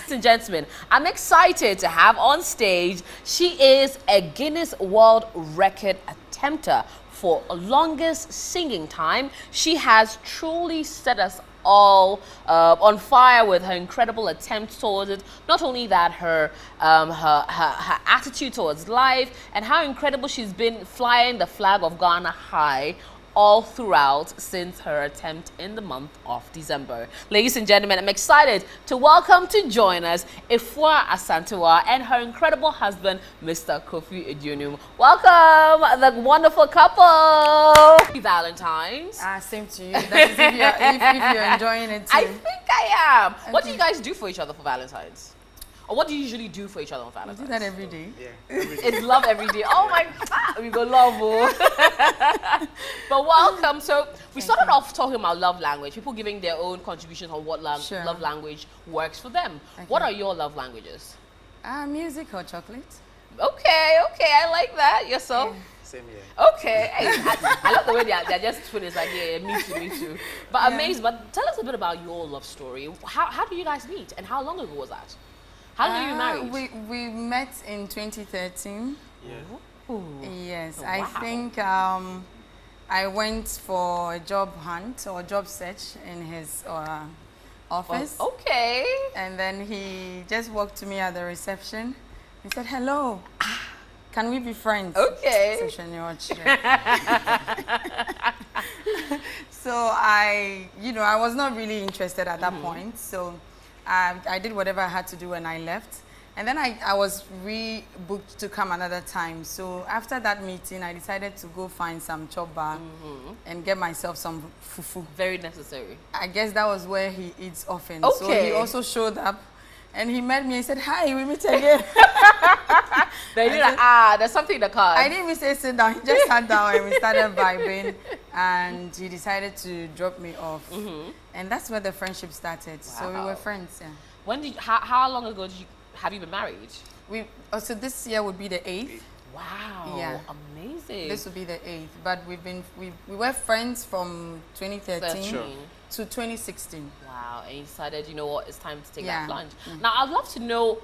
Ladies and gentlemen, I'm excited to have on stage, she is a Guinness World Record attempter for longest singing time. She has truly set us all on fire with her incredible attempt towards it. Not only that, her attitude towards life and how incredible she's been flying the flag of Ghana high all throughout since her attempt in the month of December. Ladies and gentlemen, I'm excited to welcome to join us Afua Asantewaa and her incredible husband, Mr. Kofi Aduonum. Welcome, the wonderful couple. Happy Valentine's. Same to you. That is if you're enjoying it too. I think I am. Okay. What do you guys do for each other for Valentine's? Or what do you usually do for each other on Valentine's? We do that every day. Yeah. Every day. It's love every day. Oh my God, we go love. Oh. But welcome. So we started off talking about love language. People giving their own contributions on what love language works for them. What are your love languages? Music or chocolate. Okay, I like that. Yourself? Yeah. Same here. Okay. Hey, I love the way they're just twins. Like, yeah, me too. But amazing. But tell us a bit about your love story. How did you guys meet, and how long ago was that? How did you marry? We met in 2013. Yeah. Ooh. Yes, wow. I think I went for a job hunt or job search in his office. Oh, okay. And then he just walked to me at the reception. He said, "Hello, can we be friends?" Okay. So I was not really interested at that point. So I did whatever I had to do and I left. And then I was rebooked to come another time. So after that meeting, I decided to go find some chop bar and get myself some fufu. Very necessary. I guess that was where he eats often. Okay. So he also showed up and he met me and said, "Hi, we meet again." Then you're like, there's something in the car. I didn't even say sit down. He just sat down and we started vibing. And he decided to drop me off. And that's where the friendship started. Wow. So we were friends, yeah. When did how long ago have you been married? So this year would be the 8th. Wow. Yeah. Amazing. This would be the 8th. But we were friends from 2013 to 2016. Wow. And you decided, you know what, it's time to take that plunge. Now I'd love to know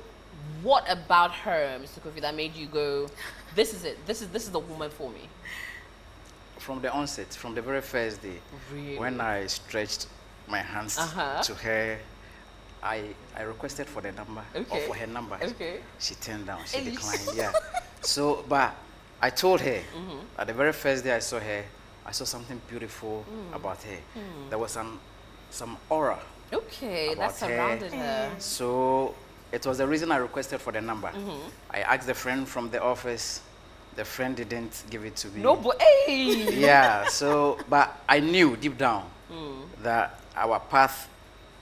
what about her, Mr. Kofi, that made you go, this is it. This is the woman for me. From the onset, from the very first day, really? When I stretched my hands to her, I requested for the number, or for her number. Okay. She turned down, she declined, yeah. So, but I told her, at the very first day I saw her, I saw something beautiful about her. There was some aura. Okay, that surrounded her. So, it was the reason I requested for the number. I asked a friend from the office. The friend didn't give it to me. No, but hey! Yeah, so, but I knew deep down that our path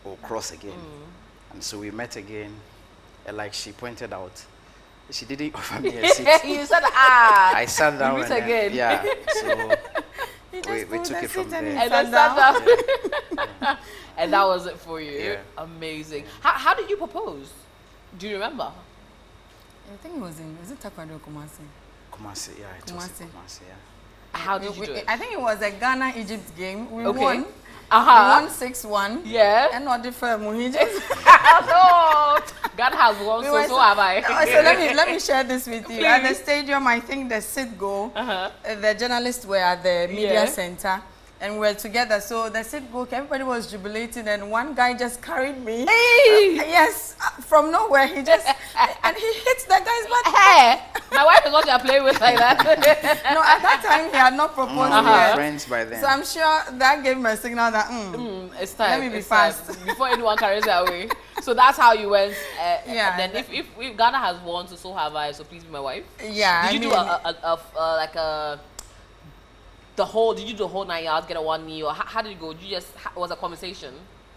will cross again. And so we met again, and like she pointed out, she didn't offer me a seat. You said, I sat down we meet again. Yeah, so we took it from there. And I sat down. Yeah. And that was it for you. Yeah. Amazing. How did you propose? Do you remember? I think it was it Taekwondo Kumasi? Kumasi, yeah, it was Kumasi, yeah. How did you do it? I think it was a Ghana-Egypt game. We won. We won 6-1. Yeah. And not the firm. He just God has won, so have I. So let me share this with you. Please. At the stadium, I think the sit go, the journalists were at the media center. And we were together, so the sit go, everybody was jubilating, and one guy just carried me. Hey! Yes, from nowhere, he just, and he hit the guy's butt. Hey! My wife is what you're playing with like that. No, at that time, he had not proposed yet. Friends by then. So I'm sure that gave me a signal that, it's time. Let me be fast. Before anyone carries it away. So that's how you went. Yeah. And then if Ghana has won, so have I, so please be my wife. Yeah. Did you do the whole 9 yards, get a 1 knee, or how did it go? Did you just, it was a conversation?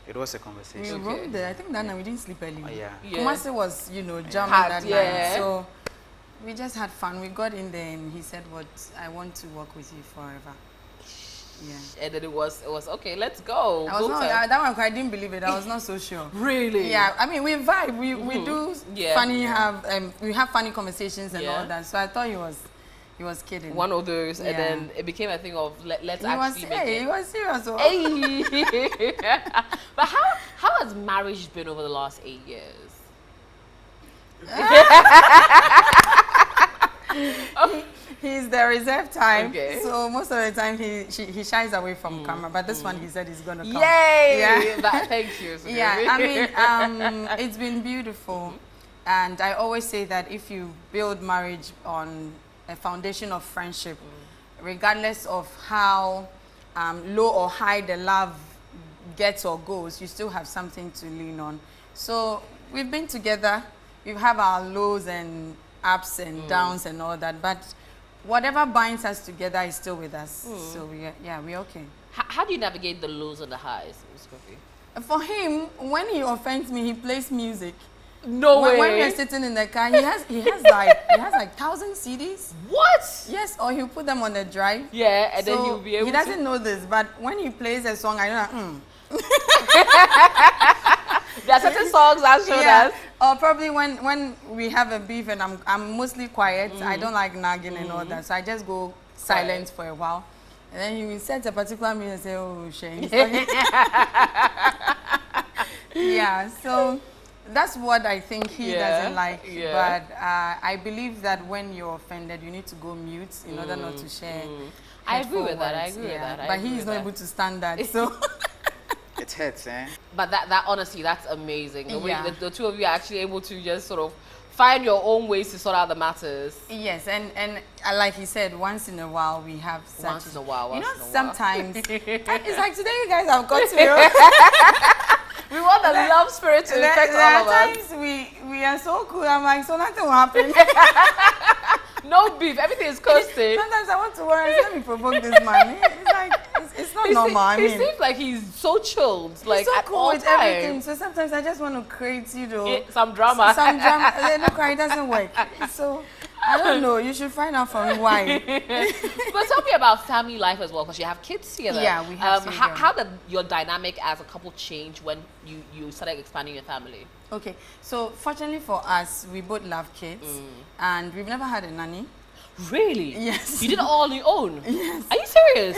It was a conversation. We rode there. I think that night we didn't sleep early. Yeah. Kumasi was, jamming that night. So we just had fun. We got in there and he said, "What I want to work with you forever." Yeah. And then it was okay, let's go. That one I didn't believe it. I was not so sure. Really? Yeah. I mean, we vibe. We do funny we have funny conversations and all that. So I thought he was kidding. One of those, and then it became a thing of let's actually make it. He was serious. Hey. But how has marriage been over the last 8 years? He's the reserve type, Okay. so most of the time he shies away from camera. But this one, he said he's gonna come. Yay! Yeah. Thank you. Yeah, I mean, it's been beautiful, and I always say that if you build marriage on a foundation of friendship, regardless of how low or high the love gets or goes, you still have something to lean on. So we've been together, we've had our lows and ups and downs and all that, but whatever binds us together is still with us. So we're okay. How do you navigate the lows and the highs, Ms. Kofi? For him, when he offends me, he plays music. No way. When we're sitting in the car, he has like 1,000 CDs. What? Yes, or he'll put them on the drive. Yeah, and then So he'll be able he doesn't know this, but when he plays a song, I know There are certain songs that show us. Or probably when we have a beef and I'm mostly quiet. I don't like nagging and all that, so I just go silent for a while. And then he will set a particular music and say, oh, Shane. Yeah, so that's what I think he doesn't like. But I believe that when you're offended, you need to go mute in order not to share. I agree with that. I words. agree with that. But he is not able to stand that. So It hurts, eh? But that honestly, that's amazing. The way Yeah. the two of you are actually able to just sort of find your own ways to sort out the matters. yes, and like he said, once in a while we have such. Once in a while. Sometimes it's like today you guys have got to. We want the love spirit to affect There all of are us. times we are so cool. I'm like, so nothing will happen. No beef. Everything is coasting. Sometimes I want to worry. Let me provoke this man. It's like it's not normal. I He mean, seems like he's so chilled, like he's so at cool all with everything. times. So sometimes I just want to create, Some drama. some drama. Look, it doesn't work. So I don't know. You should find out from me why. But tell me about family life as well, because you have kids together. Yeah, we have children. How did your dynamic as a couple change when you started expanding your family? Okay, so fortunately for us, we both love kids, and we've never had a nanny. Really? Yes. You did it all on your own? Yes. Are you serious?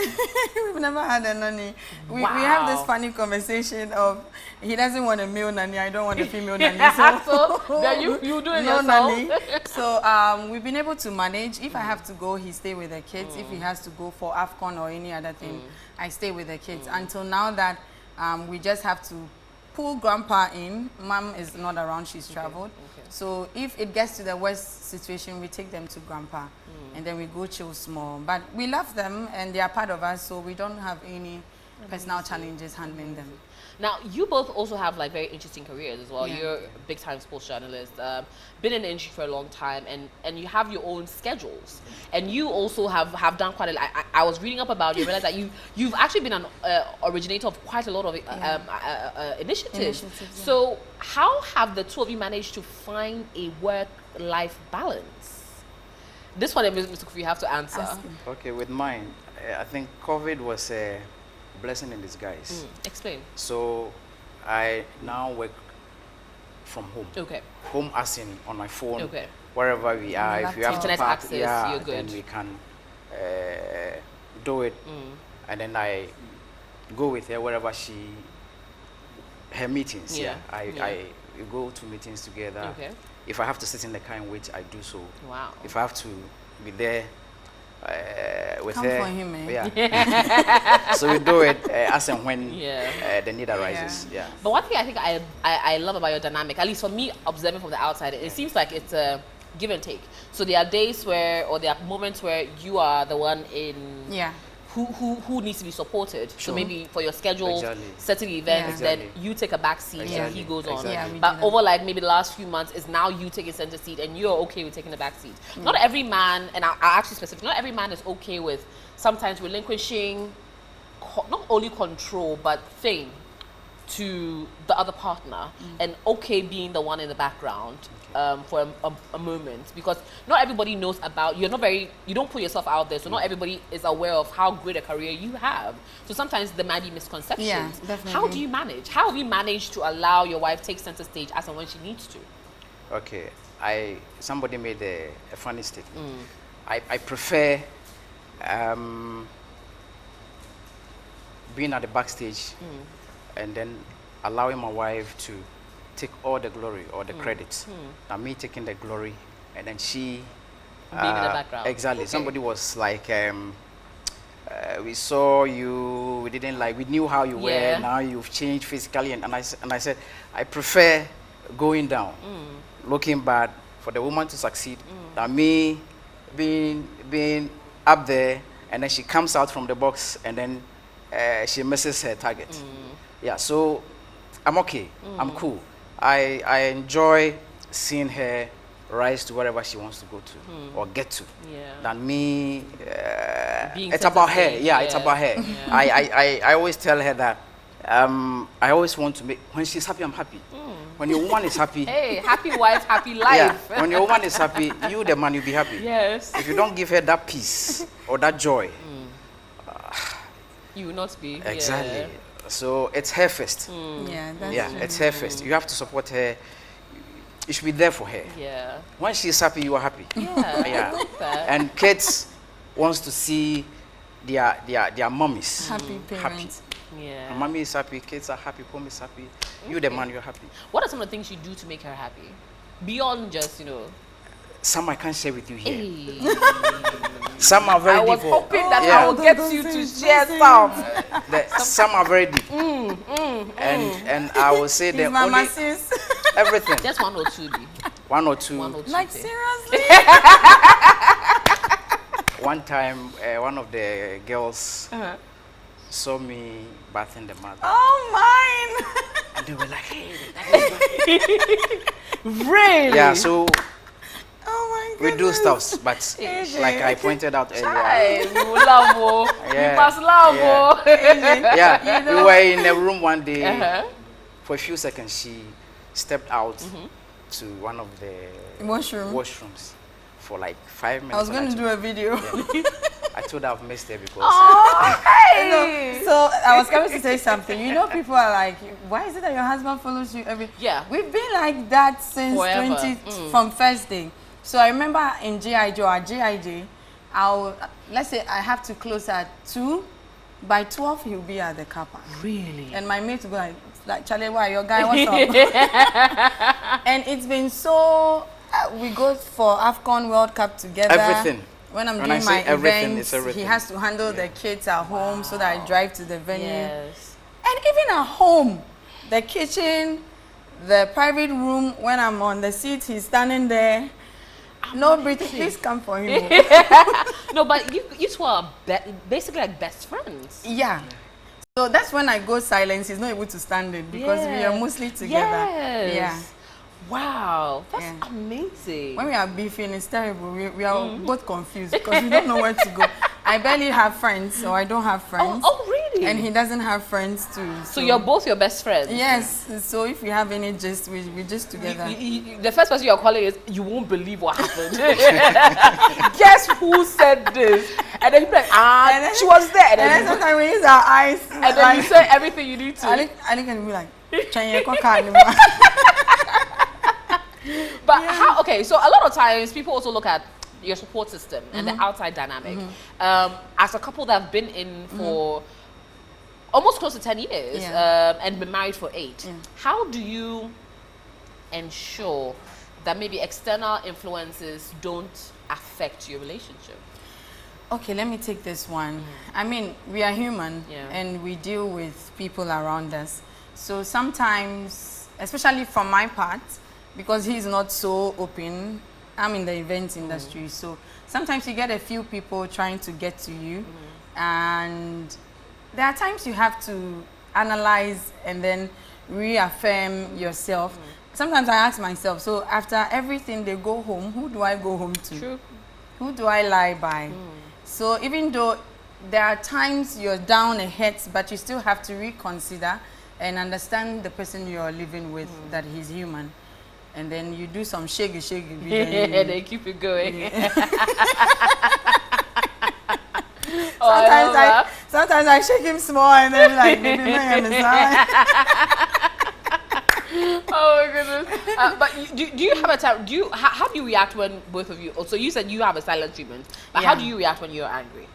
We've never had a nanny. We have this Wow. funny conversation of he doesn't want a male nanny, I don't want a female nanny. So then you do it no yourself. nanny. So we've been able to manage. If I have to go, he stay with the kids. If he has to go for AFCON or any other thing, I stay with the kids. Until now that we just have to pull grandpa in. Mom is not around, she's traveled. Okay. So if it gets to the worst situation, we take them to grandpa and then we go chill small. But we love them and they are part of us, so we don't have any personal challenges handling them. Now, you both also have like very interesting careers as well. Yeah. You're a big time sports journalist, been in the industry for a long time, and you have your own schedules. And you also have done quite a lot. I was reading up about you, realized that you've actually been an originator of quite a lot of initiatives. Yeah. So how have the two of you managed to find a work-life balance? This one, Mr. Kofi, you have to answer. Ask him. Okay, with mine, I think COVID was a blessing in disguise. Explain. So I now work from home. Okay. Home as in on my phone. Okay. Wherever we are, if you have to Internet park, access, yeah, you're good. then we can do it. And then I go with her wherever her meetings. Yeah. We go to meetings together. Okay. If I have to sit in the car and wait, I do so. Wow. If I have to be there with Come her, for him, eh? yeah. So we do it as and when the need arises. Yeah. But one thing I think I love about your dynamic, at least for me observing from the outside, it seems like it's a give and take. So there are days where, or there are moments where you are the one who needs to be supported. So Sure. maybe for your schedule, Exactly. setting events, Yeah. then Exactly. you take a back seat and Exactly. he goes on. Exactly. Yeah, we But do that. over like maybe the last few months, is now you taking center seat and you're okay with taking the back seat. Not every man, and I'll actually specific, not every man is okay with sometimes relinquishing not only control but fame to the other partner, and okay being the one in the background for a moment, because not everybody knows about you don't put yourself out there, so not everybody is aware of how great a career you have. So sometimes there might be misconceptions. Yeah, definitely. How do you manage? How have you managed to allow your wife take center stage as and when she needs to? Okay. Somebody made a funny statement. I prefer being at the backstage and then allowing my wife to take all the glory or the credit. Now me taking the glory, and then she being in the background. Exactly. Okay. Somebody was like, we saw you, we didn't like, we knew how you were. Now you've changed physically, and I said, I prefer going down, looking bad, for the woman to succeed, than me being up there, and then she comes out from the box, and then she misses her target. Yeah, so I'm okay. I'm cool. I enjoy seeing her rise to wherever she wants to go to or get to. Than me. It's about her. Yeah, it's about her. I always tell her that I always want to make, when she's happy, I'm happy. When your woman is happy. Hey, happy wife, happy life. Yeah, when your woman is happy, you the man, you'll be happy. Yes. If you don't give her that peace or that joy, you will not be. Exactly. Yeah. So it's her first. Yeah, that's true. It's her first. You have to support her. You should be there for her. Yeah. When she's happy, you are happy. Yeah. I like that. And kids wants to see their mummies Happy parents. Yeah. And mommy is happy, kids are happy, home is happy. You the man, you're happy. What are some of the things you do to make her happy? Beyond just, Some I can't share with you here. Hey. Some are very I was deep. hoping that Yeah. I would get you to share some. Some are very deep. And I will say the Mama only sis. everything. Just one or two. One or two. One or two. Like things. seriously? One time, one of the girls saw me bathing the mother. Oh, mine. And they were like, hey, that is Really? yeah, so Oh my we goodness. do stuff, but like I pointed out earlier. Hey, you love, oh. Yeah. You must love, oh. Yeah, we were in a room one day. For a few seconds, she stepped out to one of the washrooms for like 5 minutes. I was going to do a video. I told her I've missed her because. Oh, hey. So I was coming to say something. You know, people are like, why is it that your husband follows you every? Yeah. We've been like that since Forever. from first day. So I remember in GIJ or GIJ, let's say I have to close at 2. By 12, he'll be at the car park. Really? And my mate will go like, Charlie, why your guy? What's up? And it's been so. We go for AFCON World Cup together. Everything. When I'm When doing I my say everything, events, it's everything. he has to handle the kids at home so that I drive to the venue. Yes. And even at home, the kitchen, the private room, when I'm on the seat, he's standing there. No breathing. Please come for him. No, but you two are basically like best friends. Yeah. So that's when I go silent. He's not able to stand it because we are mostly together. Yes. Yeah. Wow, that's Yeah. amazing. When we are beefing, it's terrible. We are both confused because we don't know where to go. I barely have friends, so I don't have friends. Oh, really? And he doesn't have friends too. So you're both your best friends? Yes. So if we have any gist, we just together. The first person you're calling is, you won't believe what happened. Guess who said this? And then you're like, And then- she was there. And then sometimes we use our eyes. and then you say everything you need to. I can be like, "Chanye koka anymore." But how, okay, so a lot of times people also look at your support system and the outside dynamic. As a couple that have been in for almost close to 10 years and been married for 8, how do you ensure that maybe external influences don't affect your relationship? Okay, let me take this one. I mean, we are human and we deal with people around us. So sometimes, especially from my part, because he's not so open, I'm in the events industry. So sometimes you get a few people trying to get to you. And there are times you have to analyze and then reaffirm yourself. Sometimes I ask myself, so after everything they go home, who do I go home to? True. Who do I lie by? So even though there are times you're down and hurt, but you still have to reconsider and understand the person you're living with, that he's human. And then you do some shaggy. And they keep it going. Sometimes I shake him small and then like, maybe my inside. Oh my goodness. But do you have a time, how do you react when both of you, so you said you have a silent treatment, but how do you react when you're angry?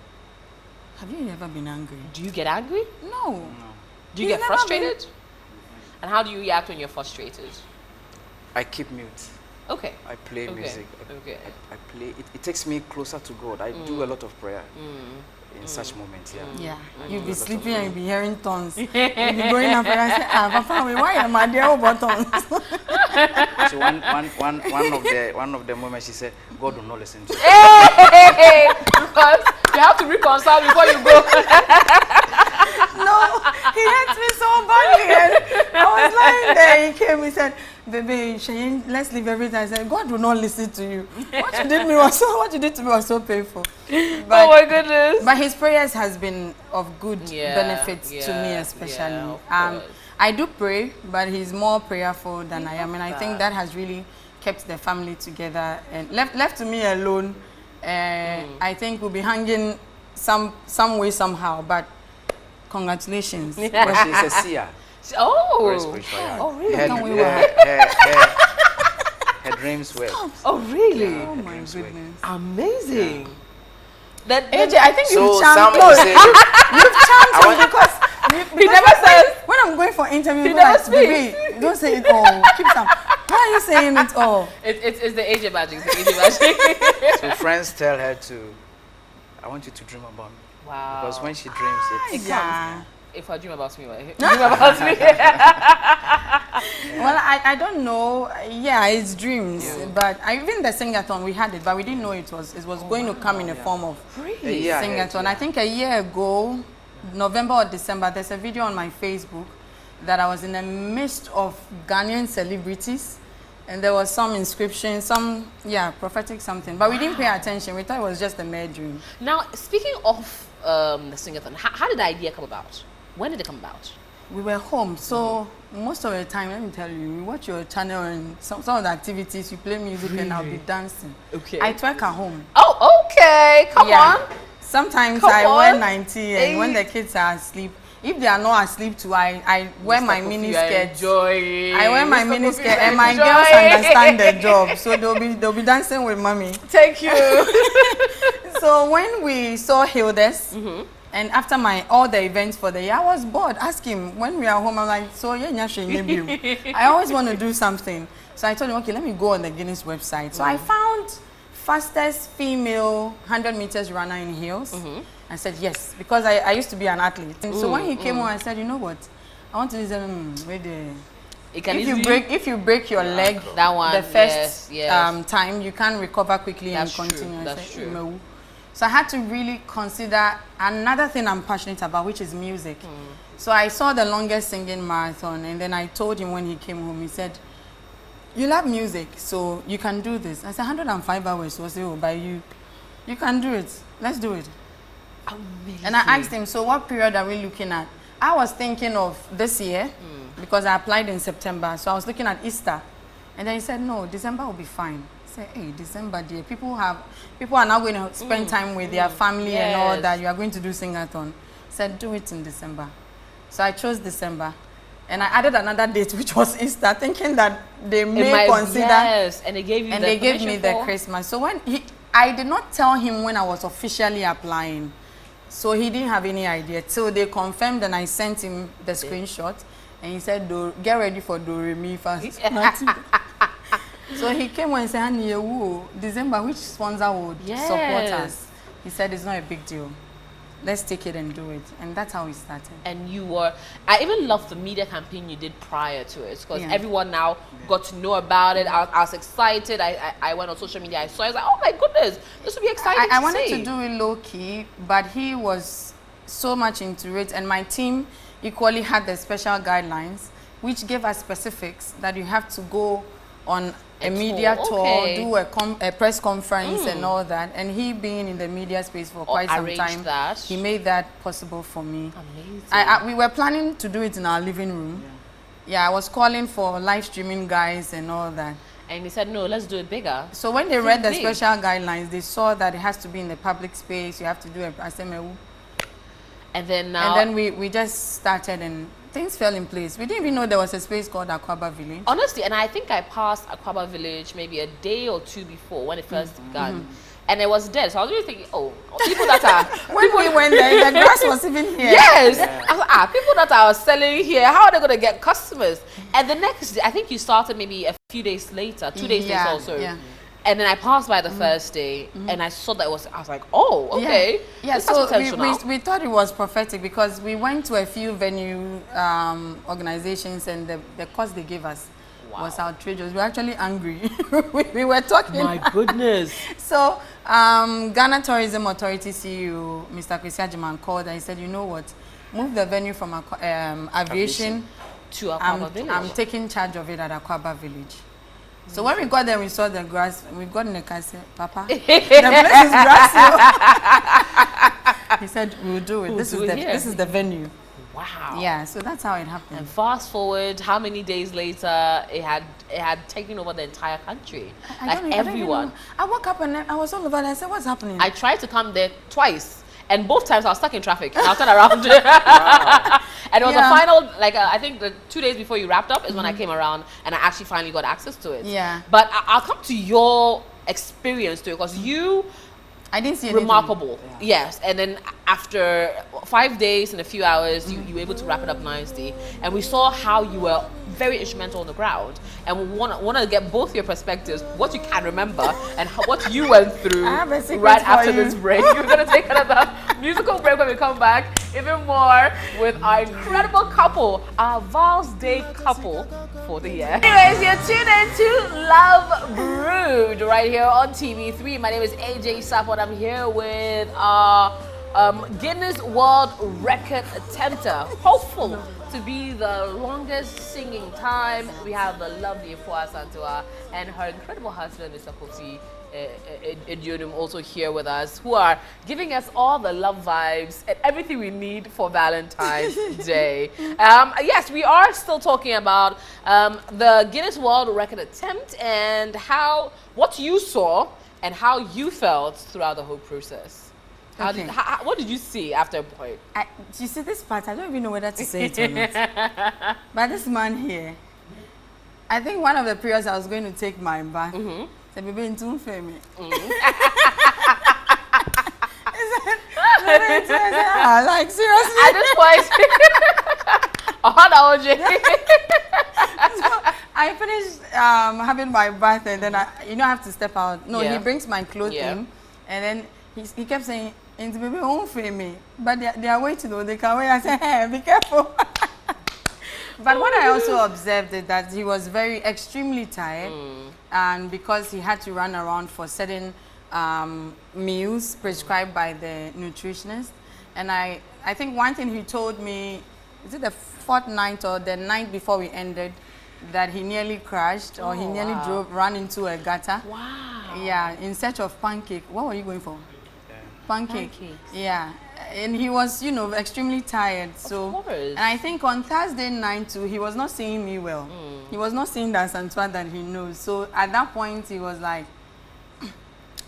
Have you ever been angry? Do you get angry? No. Do you He's get never frustrated? And how do you react when you're frustrated? I keep mute. Okay. I play music. Okay. I play. It takes me closer to God. I do a lot of prayer in such moments. Yeah. You'll be sleeping and you'll be hearing tongues. You'll be going up and I say, Papa, why am I there over tongues? So one of the moments she said, God will not listen to you. Hey, because you have to reconcile before you go. No, he hurt me so badly. And I was lying there. He came. He said, "Baby, Cheyenne, let's leave everything." I said, "God will not listen to you. What you did to me was so painful." But, oh my goodness! But his prayers has been of good benefits to me, especially. I do pray, but he's more prayerful than I am, and I think that has really kept the family together. And left to me alone, I think we'll be hanging some way somehow. But congratulations. Well, she's a seer. Very spiritual, yeah. Oh, really? Her dreams were. Oh, really? Oh, my goodness. Amazing. Yeah. AJ, I think you've some charmed say, you've charmed him because he never says. When I'm going for interview, He never speaks. Baby, don't say it all. Keep some. Why are you saying it all? It's the AJ magic. It's the AJ magic. So friends tell her I want you to dream about me. Wow. Because when she dreams, it's If I dream about me, what? Dream about me. Well, I don't know. Yeah, it's dreams. But even the Sing-a-thon, we had it, but we didn't know it was going to come in a form of Sing-a-thon. I think a year ago, November or December, there's a video on my Facebook that I was in the midst of Ghanaian celebrities. And there was some inscription, prophetic something. But we didn't pay attention. We thought it was just a mere dream. Now, speaking of the Sing-a-thon, how did the idea come about? When did it come about? We were home, so most of the time, let me tell you, we watch your channel and some of the activities, you play music and I'll be dancing. Okay. I twerk at home. Oh, okay. Come on. Sometimes I wear 90 and when the kids are asleep, if they are not asleep too, I wear my mini skirt. I wear my mini skirt and my girls understand their job, so they'll be dancing with mommy. Thank you. So when we saw Hilda's, and after all the events for the year, I was bored. Ask him when we are home. I'm like, so I always want to do something. So I told him, okay, let me go on the Guinness website. So I found fastest female 100 meters runner in heels. I said yes, because I used to be an athlete. And so when he came on, I said, you know what? I want to listen. If you break your leg, that one, the first time, you can't recover quickly and continue. That's true. No. So I had to really consider another thing I'm passionate about, which is music. So I saw the longest singing marathon, and then I told him when he came home, he said, you love music, so you can do this. I said, 105 hours. So I said, oh, by you can do it. Let's do it. Amazing. And I asked him, so what period are we looking at? I was thinking of this year, because I applied in September, so I was looking at Easter. And then he said, no, December will be fine. I said, hey, December, dear, people are now going to spend time with their family and all that. You are going to do Sing-a-thon. I said, do it in December. So I chose December. And I added another date, which was Easter, thinking that they may consider. Yes, and they gave you and they gave me the Christmas. So I did not tell him when I was officially applying. So he didn't have any idea. So they confirmed and I sent him the screenshot. And he said, get ready for Do Re Mi first. So he came and said, December, which sponsor would support us? He said, it's not a big deal. Let's take it and do it. And that's how we started. And I even loved the media campaign you did prior to it, because everyone now got to know about it. I was excited. I went on social media, I saw it, I was like, oh my goodness, this would be exciting I wanted to do it low-key, but he was so much into it. And my team equally had the special guidelines, which gave us specifics that you have to go on a media tour, do a press conference and all that. And he being in the media space for quite some time, he made that possible for me. Amazing. We were planning to do it in our living room. Yeah, I was calling for live streaming guys and all that. And he said, no, let's do it bigger. So when they read the special guidelines, they saw that it has to be in the public space. You have to do a and then we just started and things fell in place. We didn't even know there was a space called Akwaba Village. Honestly, and I think I passed Akwaba Village maybe a day or two before when it first began. And it was dead. So I was really thinking, oh, people that are... when we went there, the grass was even here. Yes. I was like, people that are selling here, how are they going to get customers? And the next day, I think you started maybe a few days later, 2 days later also. Yeah. And then I passed by the first day, and I saw that I was like, oh, okay. Yeah, This so has potential we thought it was prophetic because we went to a few venue organizations, and the cost they gave us was outrageous. We were actually angry. we were talking. My goodness. So Ghana Tourism Authority CEO, Mr. Kofi Aduonum, called and he said, you know what, move the venue from aviation to Akwaba Village. I'm taking charge of it at Akwaba Village. So when we got there, we saw the grass. We got in the car and said, Papa, the place is grassy. He said, we'll do it. This is the venue. Wow. Yeah, so that's how it happened. And fast forward, how many days later, it had taken over the entire country. Everyone. I woke up and I was all over there. I said, what's happening? I tried to come there twice. And both times I was stuck in traffic. And I'll turn around. And it was the final, I think the 2 days before you wrapped up is when I came around and I actually finally got access to it. Yeah. But I'll come to your experience to it because I didn't see anything. Remarkable. Yeah. Yes. And then after 5 days and a few hours, you were able to wrap it up nicely. And we saw how you were very instrumental on the ground. And we want to get both your perspectives, what you can remember and what you went through right after this break. We're going to take another musical break when we come back. Even more with our incredible couple, our Val's Day couple for the year. Anyways, you're tuned in to Love Brewed right here on TV3. My name is AJ Sapot. I'm here with our Guinness World Record attempter, hopeful to be the longest singing time. We have the lovely Afua Asantewaa and her incredible husband, Mr. Kofi Aduonum, also here with us, who are giving us all the love vibes and everything we need for Valentine's Day. Yes, we are still talking about the Guinness World Record attempt and what you saw and how you felt throughout the whole process. What did you see after a point? You see this part, I don't even know whether to say it or not. But this man here, I think one of the periods I was going to take my bath, said, baby, in tune for me. Like, seriously? At this point, so I finished having my bath, and then I have to step out. No, he brings my clothes in, and then he kept saying, "It's baby won't fail me," but they are waiting though. They can wait. I said, "Hey, be careful." But what I also observed is that he was extremely tired, and because he had to run around for certain meals prescribed by the nutritionist. And I think one thing he told me, is it the fortnight or the night before we ended, that he nearly crashed or he nearly ran into a gutter. Wow. Yeah, in search of pancake. What were you going for? Pancakes. Yeah. And he was, extremely tired. So, and I think on Thursday night too, he was not seeing me well. He was not seeing the Asantewaa that he knows. So at that point, he was like,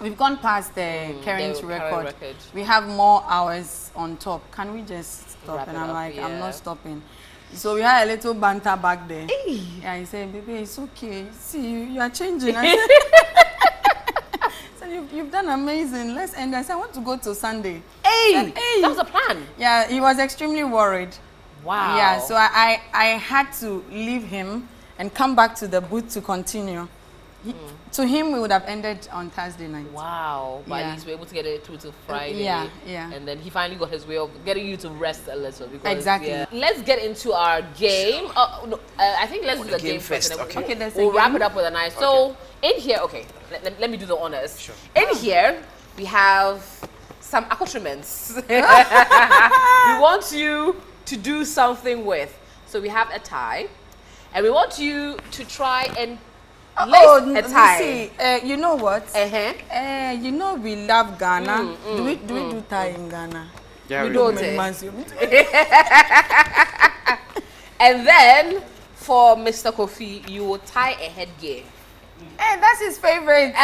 we've gone past the current record. We have more hours on top. Can we just stop? And I'm like, I'm not stopping. So we had a little banter back there. Hey. Yeah, he said, baby, it's okay. See, you are changing. I said, you've done amazing. Let's end. I said, I want to go to Sunday. Hey, that was a plan. Yeah, he was extremely worried. Wow. Yeah, so I had to leave him and come back to the booth to continue. To him, we would have ended on Thursday night. Wow. But at least we were able to get it through to Friday. Yeah. And then he finally got his way of getting you to rest a little. Because, exactly. Let's get into our game. I think let's do the game first. Okay, we'll wrap it up with a nice. So, in here, let me do the honors. Sure. In here, we have some accoutrements. We want you to do something with. So, we have a tie. And we want you to try and a tie. See, you know what? We love Ghana. Do we do tie in Ghana? Yeah, we do it. And then for Mr. Kofi, you will tie a headgear. Hey, that's his favorite.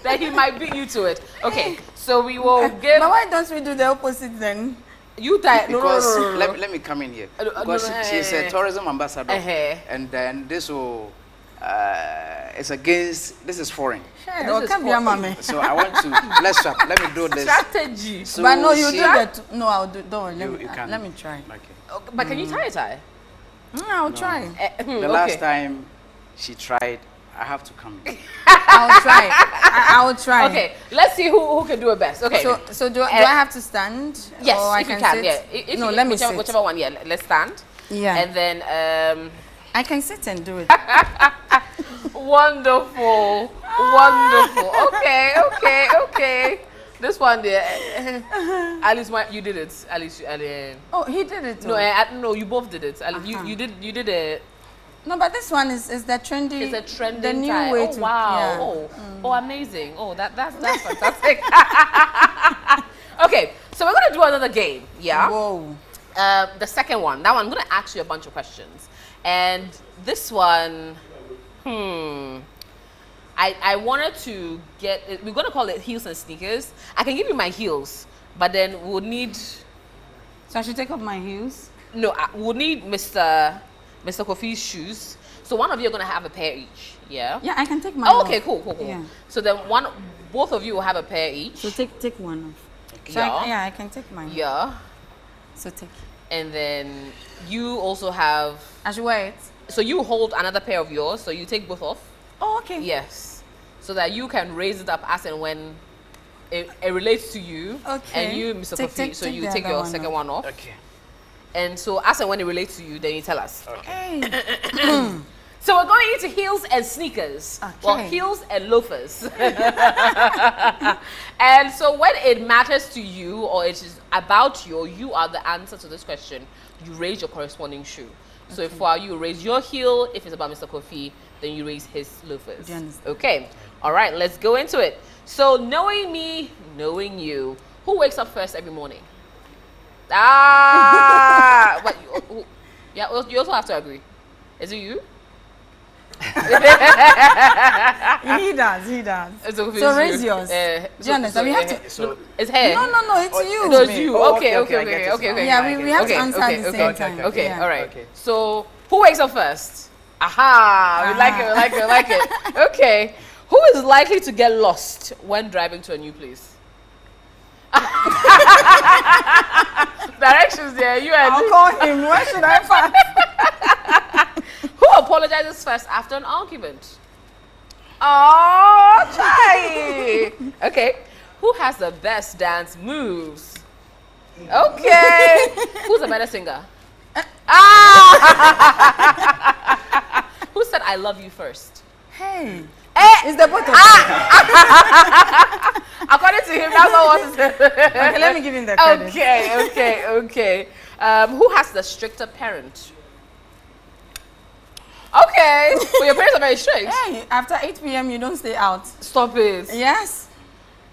Then he might beat you to it. Okay, so we will give. But why don't we do the opposite then? You tie. Because let me come in here. Because she's a tourism ambassador, and then this will. It's against. This is foreign. Sure, so I want to let's swap. Let me do this strategy. So but no, you do that. No, I'll do. Don't. Let me try. Okay. But can you tie a tie? I'll try. The last time she tried. I have to come. I'll try. I will try. Okay, let's see who can do it best. Okay. So do I have to stand? Yes, or if you can. sit? Yeah. If no, you, let me whichever, sit. whichever one. Yeah, let's stand. Yeah. And then I can sit and do it. wonderful, wonderful. Okay. This one there, Alice, you did it. Alice, Oh, he did it. no, no, you both did it. Alice, you did it. No, but this one is the trendy. It's a trending the new type. way Oh to. wow! Yeah. Oh, amazing! Oh, that's fantastic. Okay, so we're gonna do another game. Yeah. Whoa. The second one. That one, I'm gonna ask you a bunch of questions, and this one, I wanted to get. We're gonna call it heels and sneakers. I can give you my heels, but then we'll need. So I should take off my heels. No, we'll need Mr. Kofi's shoes. So one of you are gonna have a pair each. Yeah. Yeah, I can take my. Oh, okay, cool. Yeah. So then both of you will have a pair each. So take one off. So Yeah. I can take mine. Yeah. So take. And then you also have. I should wear it. So you hold another pair of yours. So you take both off. Oh, okay. Yes. So that you can raise it up as and when it relates to you. Okay. And you, Mr. Kofi. So you take your second one off. Okay. And so as and when it relates to you, then you tell us. Okay. So we're going into heels and sneakers. Okay. Well, heels and loafers. And so when it matters to you or it is about you, or you are the answer to this question, you raise your corresponding shoe. So if for you raise your heel, if it's about Mr. Kofi, then you raise his loafers. Do you understand? Okay. All right, let's go into it. So knowing me, knowing you, who wakes up first every morning? But yeah, you also have to agree. Is it you? He does. So raise yours. Do you understand? We have to. So it's her. No, it's you. No, it's you. Oh, Okay. I get it. Yeah, we have to Okay, answer okay, at the okay, same time. Okay, Yeah. all right. Okay. So who wakes up first? Aha, we like it. Okay. Who is likely to get lost when driving to a new place? Directions there, you and I'll call him. Where should I find? who apologizes first after an argument? Oh, try. Okay. Who has the best dance moves? Okay. Who's a better singer? Who said I love you first? Hey. Eh, It's the both of according to him, that's not what he said. Okay, let me give him the credit. Okay. Who has the stricter parent? Okay. Well, your parents are very strict. Hey, after 8 p.m. you don't stay out. Stop it. Yes.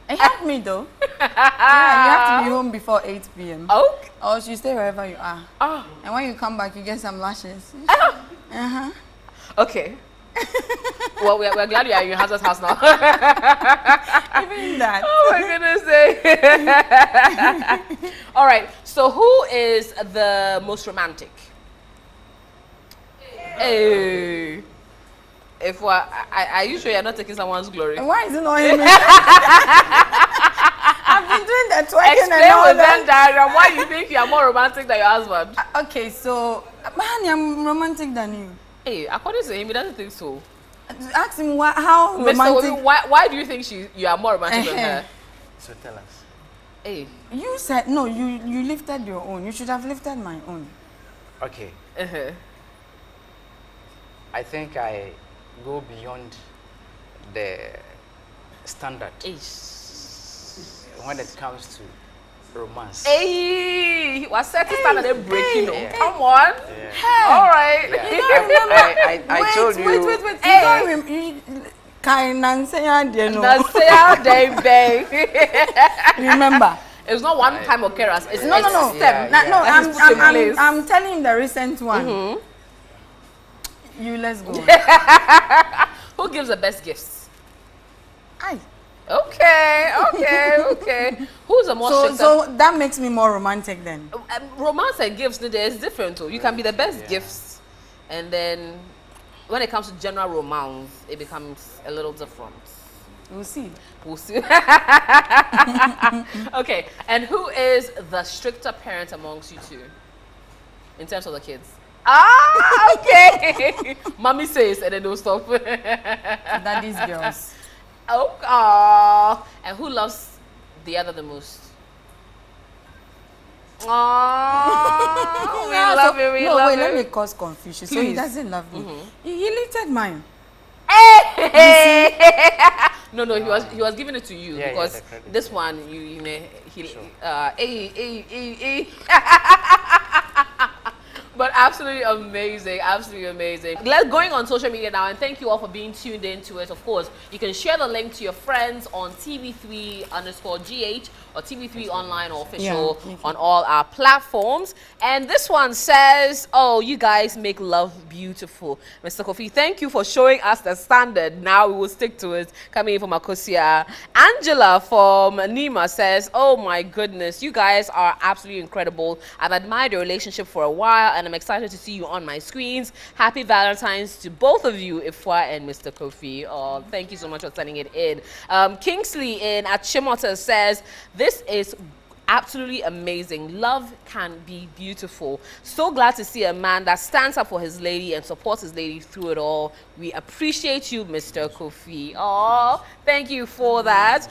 It helped me though. Yeah, you have to be home before 8 p.m. Okay. Or you stay wherever you are. Oh. And when you come back, you get some lashes. Okay. Well, we're glad you are in your husband's house now. Even that. Oh my goodness. All right. So who is the most romantic? Hey. If are you sure you're not taking someone's glory? And why is it not him? I've been doing the twerking Explain and all with that. Venn diagram why you think you are more romantic than your husband. Okay, so man, I'm romantic than you. Hey, according to him, he doesn't think so. Ask him how Mr. romantic. Obi, why do you think you are more romantic than her? So tell us. Hey. You said no. You lifted your own. You should have lifted my own. Okay. Uh-huh. I think I go beyond the standard when it comes to romance. Hey, was setting standard and breaking. hey. Come on. Yeah. All right. Yeah. You don't remember? I told you. Wait. Hey. You don't remember? Remember? It's not one time occurrence. It's No. a system. Yeah. That is put in place. I'm telling you the recent one. Let's go. Who gives the best gifts? Aye. Okay. Who's the most stricter? So that makes me more romantic then. Romance and gifts, is different too. You can be the best gifts, and then when it comes to general romance, it becomes a little different. We'll see. Okay, and who is the stricter parent amongst you two, in terms of the kids? Ah, okay. Mommy says, and then don't stop. Daddy's girls. Oh, aw. And who loves the other the most? Oh, we love it. We no, love wait, it. let me cause confusion. So he doesn't love me. He lifted mine. Hey! No, he was giving it to you Yeah, because the credit, this one you know he But absolutely amazing, absolutely amazing. Let's going on social media now, and thank you all for being tuned in to it. Of course, you can share the link to your friends on TV3_GH or TV3 online or official on all our platforms. And this one says, "Oh, you guys make love beautiful." Mr. Kofi, thank you for showing us the standard. Now we will stick to it. Coming in from Akosia. Angela from Nima says, "Oh my goodness, you guys are absolutely incredible. I've admired your relationship for a while, and I'm excited to see you on my screens. Happy Valentine's to both of you, Afua and Mr. Kofi." Oh, thank you so much for sending it in. Kingsley in Achimota says, "This is absolutely amazing. Love can be beautiful. So glad to see a man that stands up for his lady and supports his lady through it all. We appreciate you, Mr. Kofi." Oh, thank you for that.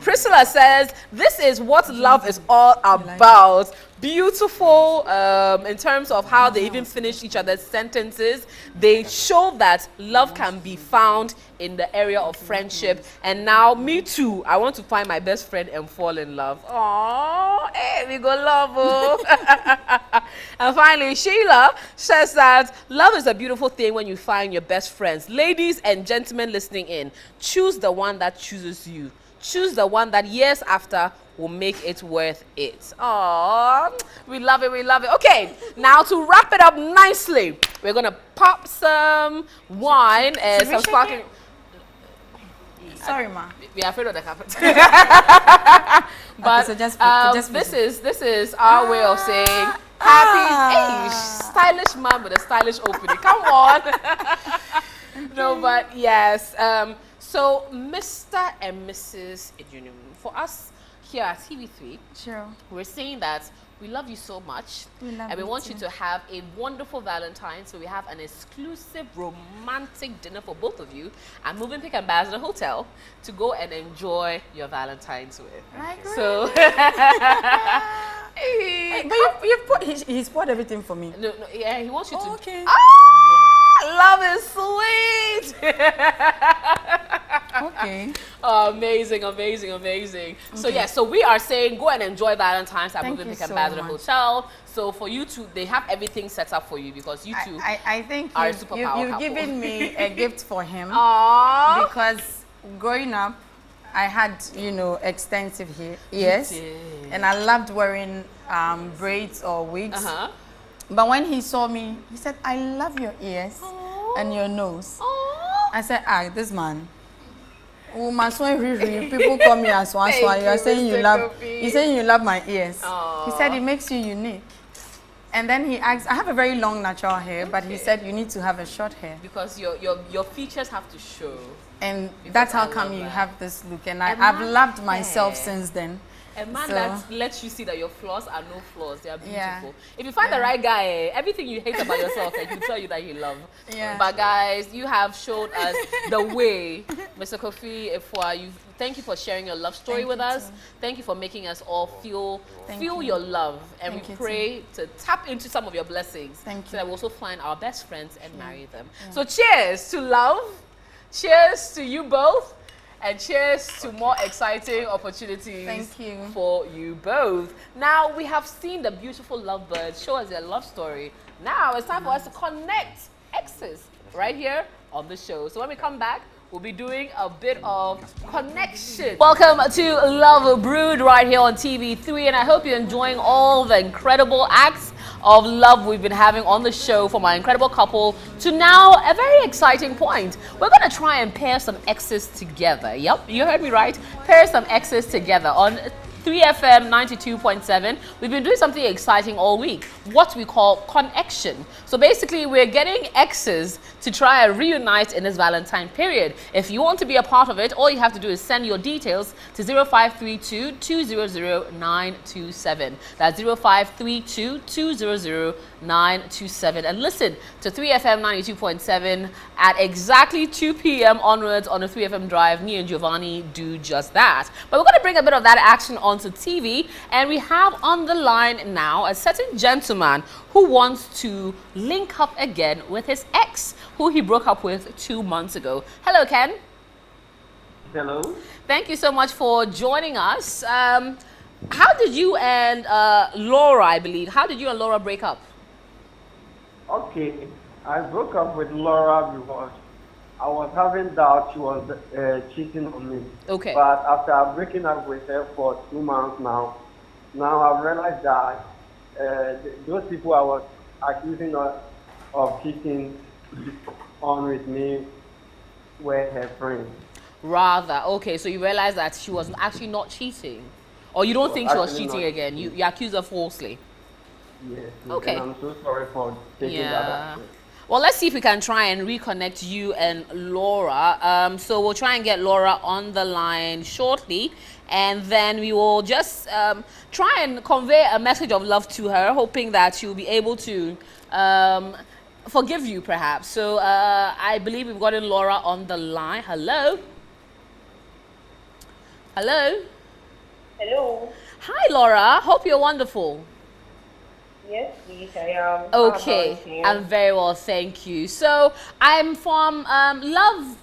Priscilla says, "This is what love is all about." Beautiful in terms of how they even finish each other's sentences. They show that love can be found in the area of friendship. And now, me too, I want to find my best friend and fall in love. Oh, hey, we go love. Oh. And finally, Sheila says that love is a beautiful thing when you find your best friends. Ladies and gentlemen listening in, choose the one that chooses you. Choose the one that years after will make it worth it. Oh, we love it, we love it. Okay, now to wrap it up nicely, we're gonna pop some wine and some sparkling. Sorry, ma. We are afraid of the carpet. But okay, so this is our way of saying happy stylish man with a stylish opening. Come on. No, but yes. So Mr. and Mrs. Aduonum, for us here at TV3, sure, we're saying that we love you so much, and we want you to have a wonderful Valentine. So we have an exclusive romantic dinner for both of you at Moving Pick and Bazz Hotel to go and enjoy your Valentines with. So, but he's poured everything for me. No, yeah, he wants you to. Okay. Love is sweet. Okay. Oh, amazing, amazing, amazing. Okay. So yeah, so we are saying go and enjoy Valentine's at Moving Pick and Bazz Hotel. So for you two, they have everything set up for you because you two I think are a superpower you've couple. given me a gift for him. Aww. Because growing up, I had, extensive ears. And I loved wearing braids or wigs. But when he saw me, he said, "I love your ears and your nose." I said, this man. People call me as one. You are saying you love. He's saying you love my ears. He said it makes you unique. And then he asked, I have a very long natural hair, but he said you need to have a short hair because your features have to show. And that's how come you have this look. And I've loved myself since then. A man that lets you see that your flaws are no flaws, they are beautiful. If you find the right guy, everything you hate about yourself, he will tell you that he loves. But guys, you have showed us the way. Mr. Kofi Afua, thank you for sharing your love story with us. Thank you for making us all feel your love. And we pray to tap into some of your blessings so that we also find our best friends and marry them. So cheers to love. Cheers to you both. And cheers to more exciting opportunities for you both. Now, we have seen the beautiful lovebirds show us their love story. Now, it's time for us to connect exes right here on the show. So when we come back, we'll be doing a bit of connection. Welcome to Love Brewed right here on TV3. And I hope you're enjoying all the incredible acts of love we've been having on the show from our incredible couple to now a very exciting point. We're going to try and pair some exes together. Yep, you heard me right. Pair some exes together on 3FM 92.7. We've been doing something exciting all week, what we call connection. So basically, we're getting exes to try and reunite in this Valentine period. If you want to be a part of it, all you have to do is send your details to 0532 200 927. That's 0532 200 927. And listen to 3FM 92.7 at exactly 2 p.m. onwards on the 3FM Drive. Me and Giovanni do just that. But we're going to bring a bit of that action onto TV, and we have on the line now a certain gentleman who wants to link up again with his ex, who he broke up with 2 months ago. Hello, Ken. Hello. Thank you so much for joining us. How did you and Laura, I believe, how did you and Laura break up? Okay, I broke up with Laura because I was having doubt she was cheating on me. Okay. But after breaking up with her for 2 months now I've realized that those people I was accusing of cheating on with me were her friends. Rather, okay, so you realize that she was actually not cheating? Or you don't think she was cheating again? You accuse her falsely? Yes. Okay. And I'm so sorry for taking that action. Well, let's see if we can try and reconnect you and Laura. So we'll try and get Laura on the line shortly, and then we will just try and convey a message of love to her, hoping that she'll be able to forgive you, perhaps. So I believe we've gotten Laura on the line. Hello? Hello? Hello. Hi, Laura. Hope you're wonderful. Yes, please, I am. Okay, I'm very well, thank you. So I'm from Love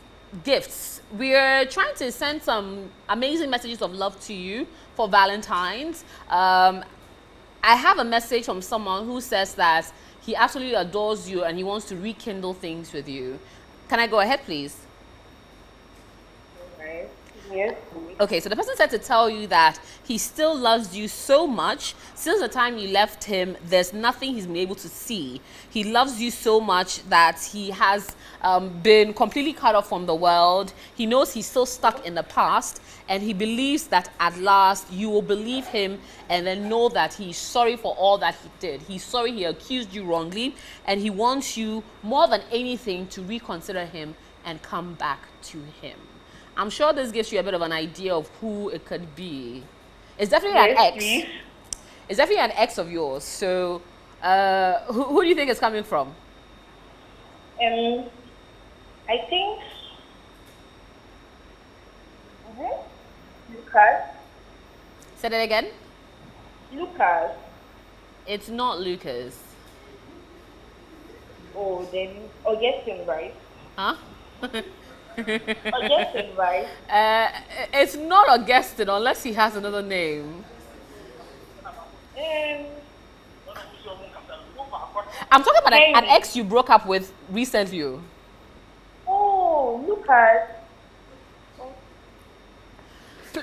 Gifts. We're trying to send some amazing messages of love to you for Valentine's. I have a message from someone who says that he absolutely adores you and he wants to rekindle things with you. Can I go ahead, please? Right. Yes, please. Okay, so the person said to tell you that he still loves you so much. Since the time you left him, there's nothing he's been able to see. He loves you so much that he has been completely cut off from the world. He knows he's still stuck in the past, and he believes that at last you will believe him and then know that he's sorry for all that he did. He's sorry he accused you wrongly, and he wants you more than anything to reconsider him and come back to him. I'm sure this gives you a bit of an idea of who it could be. It's definitely an ex. Please. It's definitely an ex of yours. So, who do you think it's coming from? I think. Lucas. Say that again. Lucas. It's not Lucas. Oh, then Augustine, right? Huh? Augustine, right? It's not Augustine unless he has another name. I'm talking about an ex you broke up with recently. Oh, Lucas.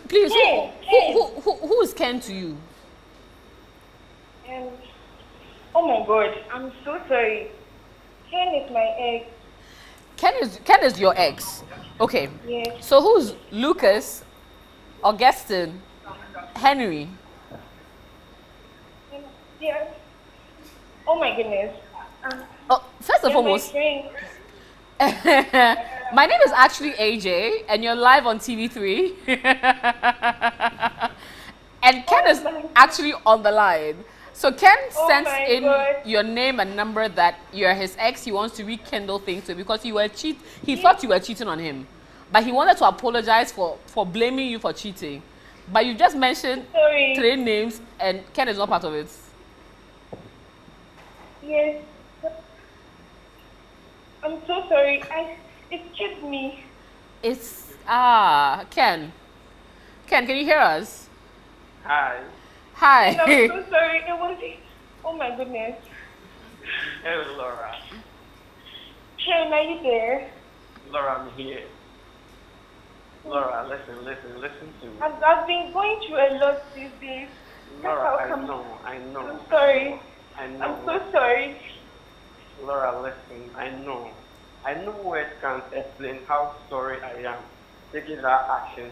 Please, Ken. who is Ken to you? Oh my God, I'm so sorry. Ken is my ex. Ken is your ex. Okay. Yes. So who's Lucas, Augustine, Henry? Yeah. Oh my goodness. First and foremost, my name is actually AJ, and you're live on TV3. And Ken is actually on the line. So Ken sent in your name and number that you're his ex. He wants to rekindle things with because he thought you were cheating on him, but he wanted to apologize for blaming you for cheating. But you just mentioned 3 names, and Ken is not part of it. Yes. I'm so sorry. It's just me. It's Ken. Ken, can you hear us? Hi. Hi. And I'm so sorry. It was. Oh my goodness. Hey, Laura. Sharon, are you there? Laura, I'm here. Laura, listen to me. I've been going through a lot these days. Laura, I know. I'm sorry. I know. I'm so sorry. Laura, listen, I know words can't explain how sorry I am taking that action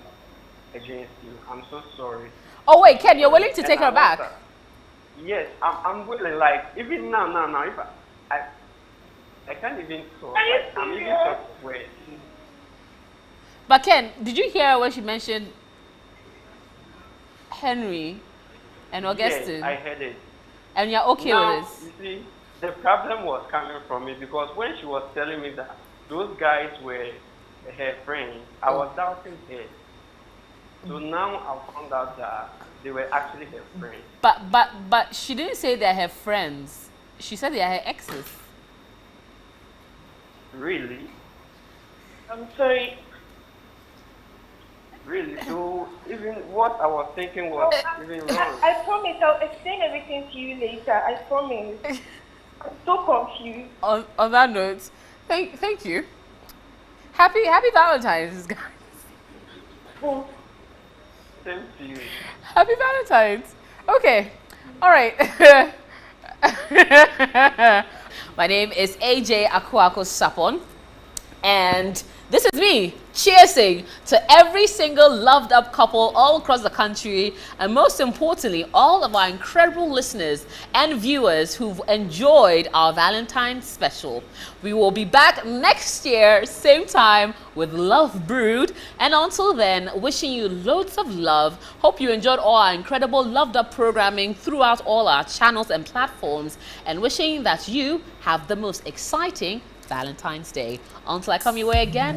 against you. I'm so sorry. Oh wait, Ken, you're willing to take her back? Yes, I'm willing. Like even now, if I can't even talk. Are you I'm even serious? talking words. But Ken, did you hear when she mentioned Henry and Augustine? Yes, I heard it. And you're okay Now, with this? you see, the problem was coming from me because when she was telling me that those guys were her friends, I was doubting her. So now I found out that they were actually her friends. But she didn't say they're her friends. She said they are her exes. Really? I'm sorry. Really? So even what I was thinking was even wrong. I promise I'll explain everything to you later. I promise. I'm so confused. On that note, thank you. Happy Valentine's, guys. Hmm. Same to you. Happy Valentine's. Okay. All right. My name is AJ Akuako Sapon, and this is me cheersing to every single loved up couple all across the country, and most importantly, all of our incredible listeners and viewers who've enjoyed our Valentine special. We will be back next year, same time, with Love Brewed. And until then, wishing you loads of love. Hope you enjoyed all our incredible loved up programming throughout all our channels and platforms, and wishing that you have the most exciting Valentine's Day. Until I come your way again,